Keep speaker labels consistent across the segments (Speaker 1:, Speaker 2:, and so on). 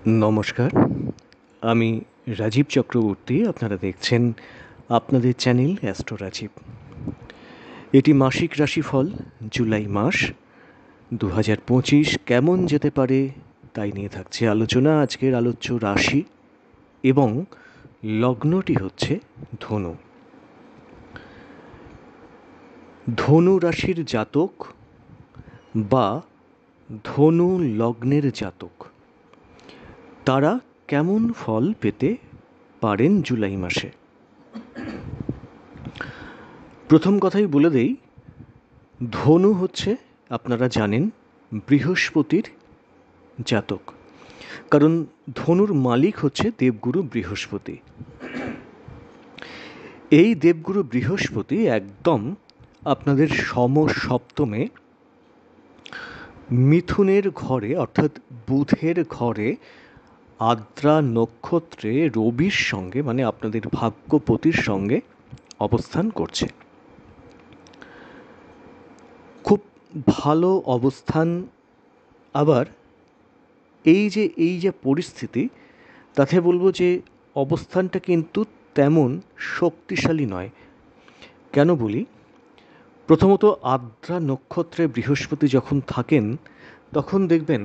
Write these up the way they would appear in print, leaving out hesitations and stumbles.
Speaker 1: নমস্কার, আমি রাজীব চক্রবর্তী। আপনারা দেখছেন আপনাদের চ্যানেল অ্যাস্ট্রো রাজীব। এটি মাসিক রাশিফল জুলাই মাস 2025 কেমন যেতে পারে তাই নিয়ে থাকছে আলোচনা। আজকের আলোচ্য রাশি এবং লগ্নটি হচ্ছে ধনু। ধনু রাশির জাতক বা ধনু লগ্নের জাতক তারা কেমন ফল পেতে পারেন জুলাই মাসে। প্রথম কথাই বলে দেই, ধনু হচ্ছে, আপনারা জানেন, বৃহস্পতির জাতক। কারণ ধনুর মালিক হচ্ছে দেবগুরু বৃহস্পতি। এই দেবগুরু বৃহস্পতি একদম আপনাদের সমসপ্তমে মিথুনের ঘরে অর্থাৎ বুধের ঘরে আদ্রা নক্ষত্রে রবির সঙ্গে, মানে আপনাদের ভাগ্যপতির সঙ্গে অবস্থান করছে। খুব ভালো অবস্থান। আবার এই যে পরিস্থিতি, তাতে বলবো যে অবস্থানটা কিন্তু তেমন শক্তিশালী নয়। কেন বলি? প্রথমত, আদ্রা নক্ষত্রে বৃহস্পতি যখন থাকেন তখন দেখবেন,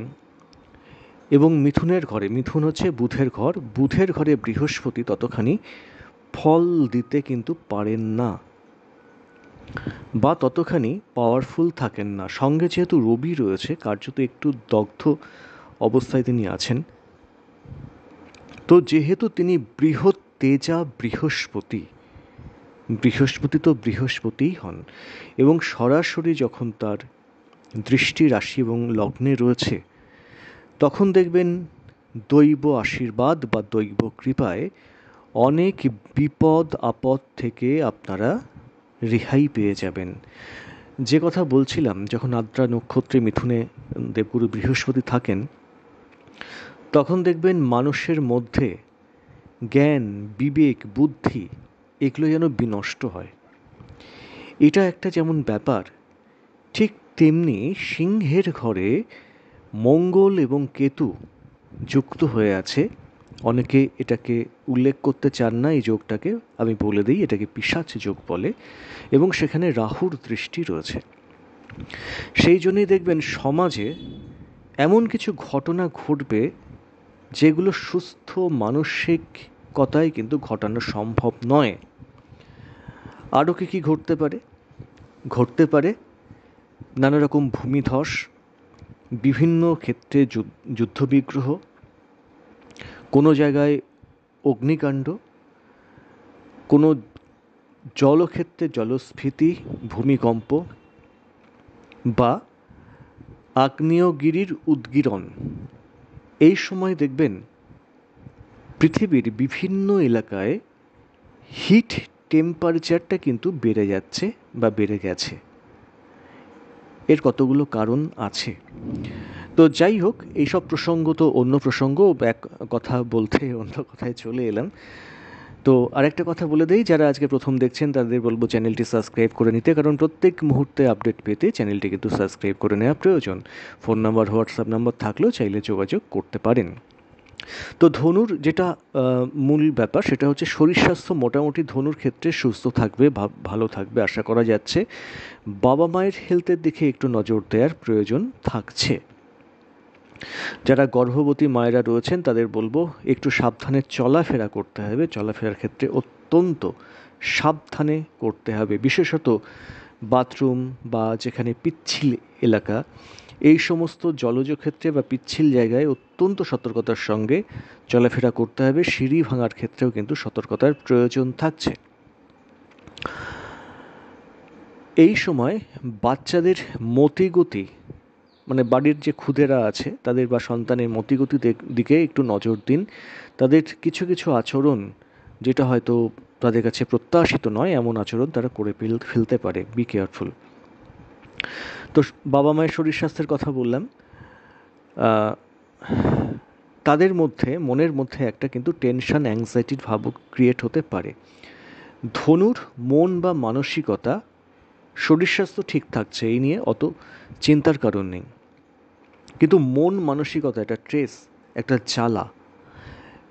Speaker 1: এবং মিথুনের ঘরে, মিথুন হচ্ছে বুধের ঘর, বুধের ঘরে বৃহস্পতি ততখানি ফল দিতে কিন্তু পারেন না, বা ততখানি পাওয়ারফুল থাকেন না। সঙ্গে যেহেতু রবি রয়েছে, কার্যত একটু দগ্ধ অবস্থায় তিনি আছেন। তো যেহেতু তিনি বৃহৎ তেজা বৃহস্পতি, বৃহস্পতি তো বৃহস্পতিই হন, এবং সরাসরি যখন তার দৃষ্টি রাশি এবং লগ্নে রয়েছে, তখন দেখবেন দৈব আশীর্বাদ বা দৈব কৃপায় অনেক বিপদ আপদ থেকে আপনারা রেহাই পেয়ে যাবেন। যে কথা বলছিলাম, যখন আদ্রা নক্ষত্রে মিথুনে দেবগুরু বৃহস্পতি থাকেন, তখন দেখবেন মানুষের মধ্যে জ্ঞান, বিবেক, বুদ্ধি এগুলো যেন বিনষ্ট হয়। এটা একটা যেমন ব্যাপার, ঠিক তেমনি সিংহের ঘরে মঙ্গল এবং কেতু যুক্ত হয়ে আছে। অনেকে এটাকে উল্লেখ করতে চান না, এই যোগটাকে আমি বলে দিই, এটাকে পিশাচ যোগ বলে, এবং সেখানে রাহুর দৃষ্টি রয়েছে। সেই জন্যই দেখবেন সমাজে এমন কিছু ঘটনা ঘটবে যেগুলো সুস্থ মানসিকতায় কিন্তু ঘটানো সম্ভব নয়। আরও কি ঘটতে পারে? ঘটতে পারে নানা রকম ভূমিধস, বিভিন্ন ক্ষেত্রে যুদ্ধবিগ্রহ, কোনো জায়গায় অগ্নিকাণ্ড, কোনো জলক্ষেত্রে জলস্ফীতি, ভূমিকম্প, বা আগ্নেয়গিরির উদ্গীরণ। এই সময় দেখবেন পৃথিবীর বিভিন্ন এলাকায় হিট টেম্পারেচারটা কিন্তু বেড়ে যাচ্ছে বা বেড়ে গেছে। এর কতগুলো কারণ আছে। তো যাই হোক, এইসব প্রসঙ্গ তো অন্য প্রসঙ্গ, এক কথা বলতে অন্য কথায় চলে এলাম। তো আরেকটা কথা বলে দেই, যারা আজকে প্রথম দেখছেন তাদের বলবো চ্যানেলটি সাবস্ক্রাইব করে নিতে, কারণ প্রত্যেক মুহূর্তে আপডেট পেতে চ্যানেলটি কিন্তু সাবস্ক্রাইব করে নেওয়া প্রয়োজন। ফোন নাম্বার, হোয়াটসঅ্যাপ নাম্বার থাকলেও চাইলে যোগাযোগ করতে পারেন। তো ধনুর যেটা মূল ব্যাপার, সেটা হচ্ছে শরীর স্বাস্থ্য মোটামুটি ধনুর ক্ষেত্রে সুস্থ থাকবে, ভালো থাকবে আশা করা যাচ্ছে। বাবা মায়ের হেলথের দিকে একটু নজর দেওয়ার প্রয়োজন থাকছে। যারা গর্ভবতী মায়েরা রয়েছেন তাদের বলবো একটু সাবধানে চলাফেরা করতে হবে। চলাফেরার ক্ষেত্রে অত্যন্ত সাবধানে করতে হবে, বিশেষত বাথরুম বা যেখানে পিচ্ছিল এলাকা, এই সমস্ত জলজ ক্ষেত্রে বা পিচ্ছিল জায়গায় অত্যন্ত সতর্কতার সঙ্গে চলাফেরা করতে হবে। সিঁড়ি ভাঙার ক্ষেত্রেও কিন্তু সতর্কতার প্রয়োজন থাকছে। এই সময় বাচ্চাদের মতিগতি, মানে বাড়ির যে খুদেরা আছে তাদের বা সন্তানের মতিগতি দিকে একটু নজর দিন। তাদের কিছু কিছু আচরণ যেটা হয়তো তাদের কাছে প্রত্যাশিত নয়, এমন আচরণ তারা করে ফেলতে পারে। Be careful. তো বাবা মায়ের শরীর স্বাস্থ্যের কথা বললাম। তাদের মধ্যে, মনের মধ্যে একটা কিন্তু টেনশন, অ্যাংজাইটির ভাব ক্রিয়েট হতে পারে। ধনুর মন বা মানসিকতা, শরীর স্বাস্থ্য ঠিক থাকছে, এই নিয়ে অত চিন্তার কারণ নেই, কিন্তু মন মানসিকতা, এটা ট্রেস একটা জ্বালা,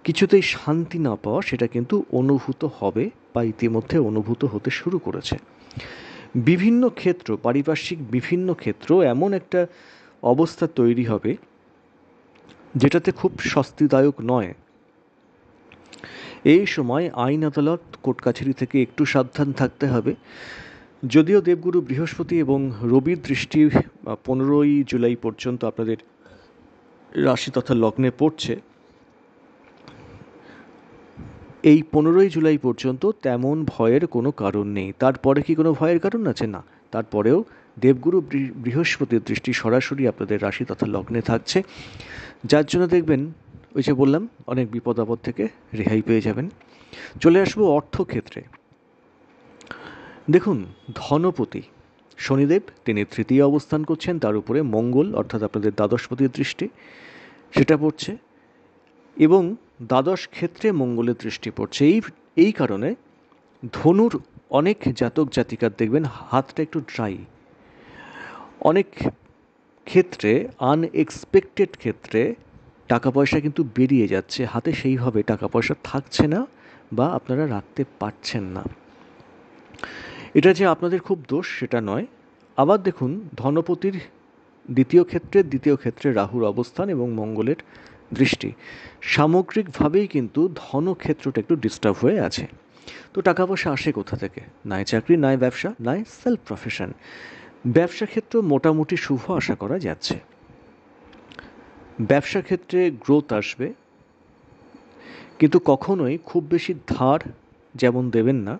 Speaker 1: কিছুতেই শান্তি না পাওয়া, সেটা কিন্তু অনুভূত হবে বা ইতিমধ্যে অনুভূত হতে শুরু করেছে। বিভিন্ন ক্ষেত্র, পারিপার্শ্বিক বিভিন্ন ক্ষেত্র এমন একটা অবস্থা তৈরি হবে যেটাতে খুব স্বস্তিদায়ক নয়। এই সময় আইন আদালত, কোর্ট কাছারি থেকে একটু সাবধান থাকতে হবে। যদিও দেবগুরু বৃহস্পতি এবং রবির দৃষ্টি 15ই জুলাই পর্যন্ত আপনাদের রাশি তথা লগ্নে পড়ছে, এই 15ই জুলাই পর্যন্ত তেমন ভয়ের কোনো কারণ নেই। তারপরে কি কোনো ভয়ের কারণ আছে? না। তারপরেও দেবগুরু বৃহস্পতির দৃষ্টি সরাসরি আপনাদের রাশি তথা লগ্নে থাকছে, যার জন্য দেখবেন, ওই যে বললাম, অনেক বিপদ আপদ থেকে রেহাই পেয়ে যাবেন। চলে আসবো অর্থক্ষেত্রে। দেখুন, ধনপতি শনিদেব তিনি তৃতীয় অবস্থান করছেন, তার উপরে মঙ্গল অর্থাৎ আপনাদের দ্বাদশপতির দৃষ্টি সেটা পড়ছে, এবং দ্বাদশ ক্ষেত্রে মঙ্গলের দৃষ্টি পড়ছে। এই কারণে ধনুর অনেক জাতক জাতিকার দেখবেন হাতটা একটু ড্রাই। অনেক ক্ষেত্রে, আনএক্সপেক্টেড ক্ষেত্রে টাকা পয়সা কিন্তু বেরিয়ে যাচ্ছে, হাতে সেইভাবে টাকা পয়সা থাকছে না বা আপনারা রাখতে পারছেন না। এটা যে আপনাদের খুব দোষ সেটা নয়। আবার দেখুন, ধনপতির দ্বিতীয় ক্ষেত্রে রাহুর অবস্থান এবং মঙ্গলের দৃষ্টি, সামগ্রিকভাবেই কিন্তু ধনক্ষেত্রটা একটু ডিস্টার্ব হয়ে আছে। তো টাকা পয়সা আসে কোথা থেকে? নয় চাকরি, নয় ব্যবসা, নয় সেলফ প্রফেশন। ব্যবসা ক্ষেত্র মোটামুটি শুভ আশা করা যাচ্ছে। ব্যবসা ক্ষেত্রে গ্রোথ আসবে, কিন্তু কখনোই খুব বেশি ধার যেমন দেবেন না,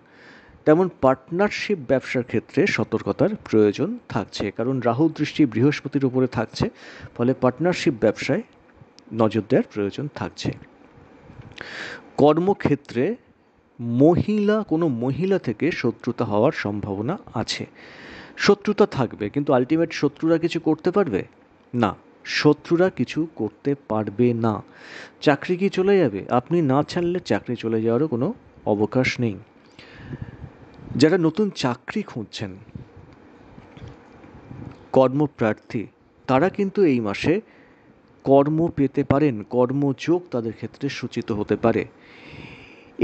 Speaker 1: তেমন পার্টনারশিপ ব্যবসার ক্ষেত্রে সতর্কতার প্রয়োজন থাকছে, কারণ রাহু দৃষ্টি বৃহস্পতির উপরে থাকছে, ফলে পার্টনারশিপ ব্যবসায় নজর দেওয়ার প্রয়োজন থাকছে। কর্মক্ষেত্রে কোনো মহিলা থেকে শত্রুতা হওয়ার সম্ভাবনা আছে। শত্রুতা থাকবে, কিন্তু আলটিমেট শত্রুরা কিছু করতে পারবে না। শত্রুরা কিছু করতে পারবে না। চাকরি কি চলে যাবে? আপনি না ছাড়লে চাকরি চলে যাওয়ারও কোনো অবকাশ নেই। যারা নতুন চাকরি খুঁজছেন, কর্মপ্রার্থী, তারা কিন্তু এই মাসে কর্ম পেতে পারেন, কর্মযোগ তাদের ক্ষেত্রে সূচিত হতে পারে।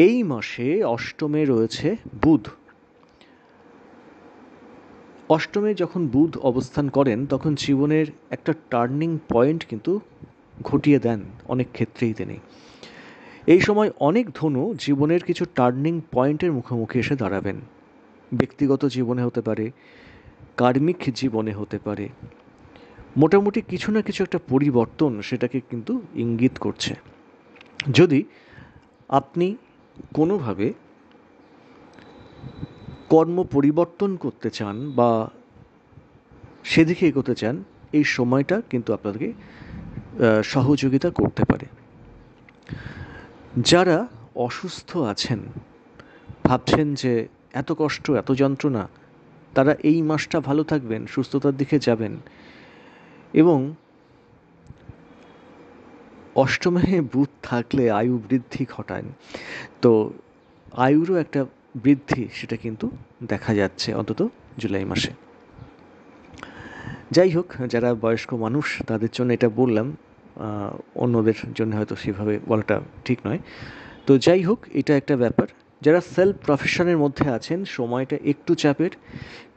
Speaker 1: এই মাসে অষ্টমে রয়েছে বুধ। অষ্টমে যখন বুধ অবস্থান করেন তখন জীবনের একটা টার্নিং পয়েন্ট কিন্তু ঘটিয়ে দেন অনেক ক্ষেত্রেই তিনি। এই সময় অনেক ধনু জীবনের কিছু টার্নিং পয়েন্টের মুখোমুখি এসে দাঁড়াবেন। ব্যক্তিগত জীবনে হতে পারে, কার্মিক জীবনে হতে পারে, মোটামুটি কিছু না কিছু একটা পরিবর্তন সেটাকে কিন্তু ইঙ্গিত করছে। যদি আপনি কোনোভাবে কর্ম পরিবর্তন করতে চান বা সেদিকে এগোতে চান, এই সময়টা কিন্তু আপনাদেরকে সহযোগিতা করতে পারে। যারা অসুস্থ আছেন, ভাবছেন যে এত কষ্ট, এত যন্ত্রণা, তারা এই মাসটা ভালো থাকবেন, সুস্থতার দিকে যাবেন। এবং অষ্টমে বুধ থাকলে আয়ু বৃদ্ধি ঘটান, তো আয়ুরও একটা বৃদ্ধি সেটা কিন্তু দেখা যাচ্ছে অন্তত জুলাই মাসে। যাই হোক, যারা বয়স্ক মানুষ তাদের জন্য এটা বললাম, অন্যদের জন্য হয়তো সেভাবে বলাটা ঠিক নয়। তো যাই হোক, এটা একটা ব্যাপার। যারা সেলফ প্রফেশনের মধ্যে আছেন, সময়টা একটু চাপের।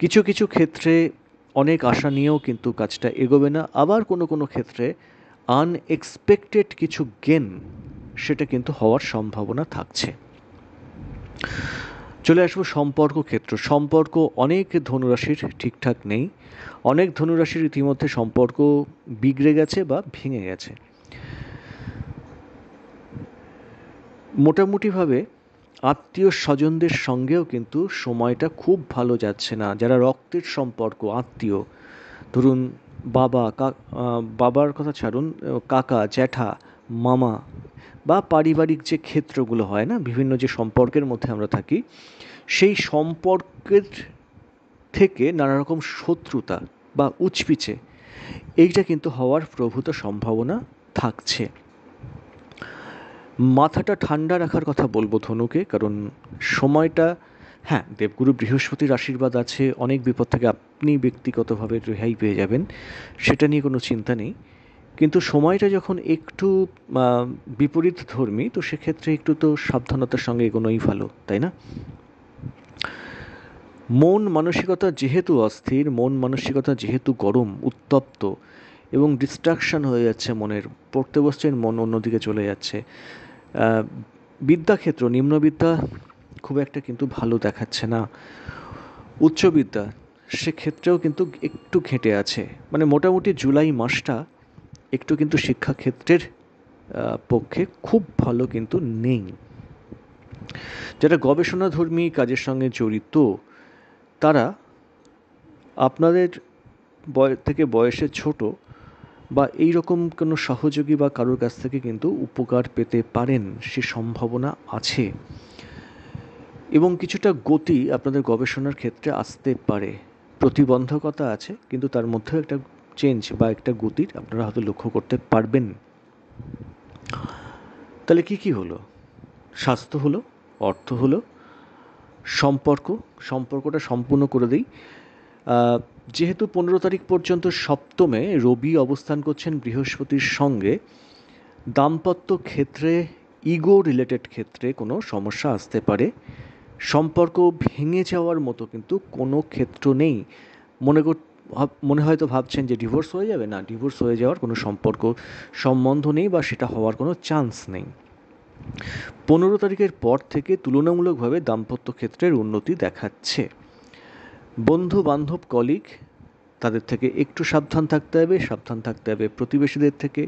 Speaker 1: কিছু কিছু ক্ষেত্রে অনেক আশা নিয়েও কিন্তু কাজটা এগোবে না। আবার কোনো ক্ষেত্রে আনএক্সপেক্টেড কিছু গেন সেটা কিন্তু হওয়ার সম্ভাবনা থাকছে। চলে আসবো সম্পর্ক ক্ষেত্র। সম্পর্ক অনেক ধনুরাশির ঠিকঠাক নেই। অনেক ধনুরাশির ইতিমধ্যে সম্পর্ক বিগড়ে গেছে বা ভেঙে গেছে। মোটামুটিভাবে আত্মীয় স্বজনদের সঙ্গেও কিন্তু সময়টা খুব ভালো যাচ্ছে না। যারা রক্তের সম্পর্ক, আত্মীয়, ধরুন বাবার কথা ছাড়ুন, কাকা, জ্যাঠা, মামা বা পারিবারিক যে ক্ষেত্রগুলো হয় না, বিভিন্ন যে সম্পর্কের মধ্যে আমরা থাকি, সেই সম্পর্কের থেকে নানা রকম শত্রুতা বা উচপিচে এইটা কিন্তু হওয়ার প্রভূত সম্ভাবনা থাকছে। মাথাটা ঠান্ডা রাখার কথা বলবো ধনুকে, কারণ সময়টা, হ্যাঁ, দেবগুরু বৃহস্পতির আশীর্বাদ আছে, অনেক বিপদ থেকে আপনি ব্যক্তিগতভাবে রেহাই পেয়ে যাবেন, সেটা নিয়ে কোনো চিন্তা নেই। কিন্তু সময়টা যখন একটু বিপরীত ধর্মী, তো সেক্ষেত্রে একটু তো সাবধানতার সঙ্গে এগোনোই ভালো, তাই না? মন মানসিকতা যেহেতু অস্থির, মন মানসিকতা যেহেতু গরম, উত্তপ্ত এবং ডিস্ট্রাকশন হয়ে যাচ্ছে মনের, পড়তে বসছেন মন অন্যদিকে চলে যাচ্ছে। বিদ্যাক্ষেত্র, নিম্নবিদ্যা খুব একটা কিন্তু ভালো দেখাচ্ছে না। উচ্চবিদ্যা সেক্ষেত্রেও কিন্তু একটু ঘেঁটে আছে। মানে মোটামুটি জুলাই মাসটা একটু কিন্তু শিক্ষাক্ষেত্রের পক্ষে খুব ভালো কিন্তু নেই। যারা গবেষণাধর্মী কাজের সঙ্গে জড়িত, তারা আপনাদের থেকে বয়সে ছোট বা এই রকম কোনো সহযোগী বা কারোর কাছ থেকে কিন্তু উপকার পেতে পারেন, সে সম্ভাবনা আছে। এবং কিছুটা গতি আপনাদের গবেষণার ক্ষেত্রে আসতে পারে। প্রতিবন্ধকতা আছে, কিন্তু তার মধ্যেও একটা চেঞ্জ বা একটা গতির আপনারা হয়তো লক্ষ্য করতে পারবেন। তাহলে কি কি হলো? স্বাস্থ্য হলো, অর্থ হলো, সম্পর্কটা সম্পূর্ণ করে দিই। যেহেতু 15 তারিখ পর্যন্ত সপ্তমে রবি অবস্থান করছেন বৃহস্পতির সঙ্গে, দাম্পত্য ক্ষেত্রে, ইগো রিলেটেড ক্ষেত্রে কোনো সমস্যা আসতে পারে। সম্পর্ক ভেঙে যাওয়ার মতো কিন্তু কোনো ক্ষেত্র নেই। মনে হয়তো ভাবছেন যে ডিভোর্স হয়ে যাবে, না, ডিভোর্স হয়ে যাওয়ার কোনো সম্বন্ধ নেই বা সেটা হওয়ার কোনো চান্স নেই। 15 তারিখের পর থেকে তুলনামূলকভাবে দাম্পত্য ক্ষেত্রের উন্নতি দেখাচ্ছে। বন্ধু বান্ধব কলিগ, তাদের থেকে একটু সাবধান থাকতে হবে প্রতিবেশীদের থেকে।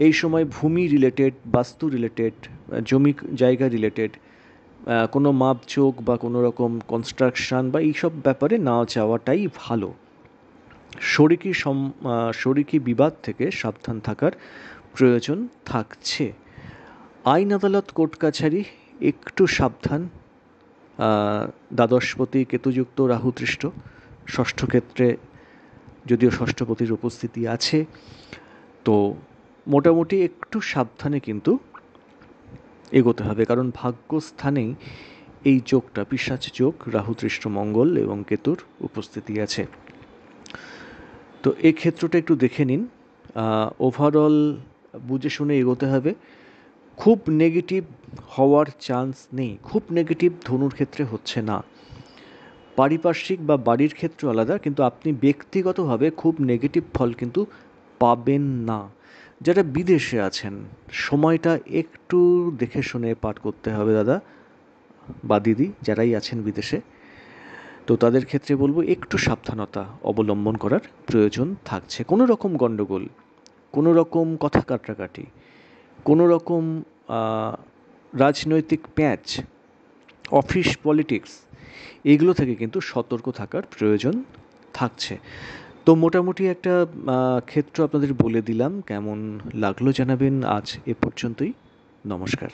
Speaker 1: এই সময় ভূমি রিলেটেড, বাস্তু রিলেটেড, জমি জায়গা রিলেটেড কোনো মাপজোক বা কোনো রকম কনস্ট্রাকশান বা এইসব ব্যাপারে না যাওয়াটাই ভালো। শরিকি বিবাদ থেকে সাবধান থাকার প্রয়োজন থাকছে। আইন আদালত কোর্ট কাছারি একটু সাবধান। দ্বাদশপতি কেতুযুক্ত রাহুদৃষ্ট, ষষ্ঠ ক্ষেত্রে যদিও ষষ্ঠপতির উপস্থিতি আছে, তো মোটামুটি একটু সাবধানে কিন্তু এগোতে হবে, কারণ ভাগ্যস্থানেই এই যোগটা, পিশাচ যোগ, রাহুদৃষ্ট মঙ্গল এবং কেতুর উপস্থিতি আছে। তো এই ক্ষেত্রটা একটু দেখে নিন। ওভারঅল বুঝে শুনে এগোতে হবে। খুব নেগেটিভ হওয়ার চান্স নেই, খুব নেগেটিভ ধনুর ক্ষেত্রে হচ্ছে না। পারিপার্শ্বিক বা বাড়ির ক্ষেত্র আলাদা, কিন্তু আপনি ব্যক্তিগতভাবে খুব নেগেটিভ ফল কিন্তু পাবেন না। যারা বিদেশে আছেন, সময়টা একটু দেখে শুনে পার করতে হবে দাদা বা দিদি, যারাই আছেন বিদেশে, তো তাদের ক্ষেত্রে বলবো একটু সাবধানতা অবলম্বন করার প্রয়োজন থাকছে। কোনো রকম গণ্ডগোল, কোনো রকম কথা কাটাকাটি, কোনো রকম রাজনৈতিক প্যাঁচ, অফিস পলিটিক্স, এগুলো থেকে কিন্তু সতর্ক থাকার প্রয়োজন থাকছে। তো মোটামুটি একটা ক্ষেত্র আপনাদের বলে দিলাম। কেমন লাগলো জানাবেন। আজ এ পর্যন্তই। নমস্কার।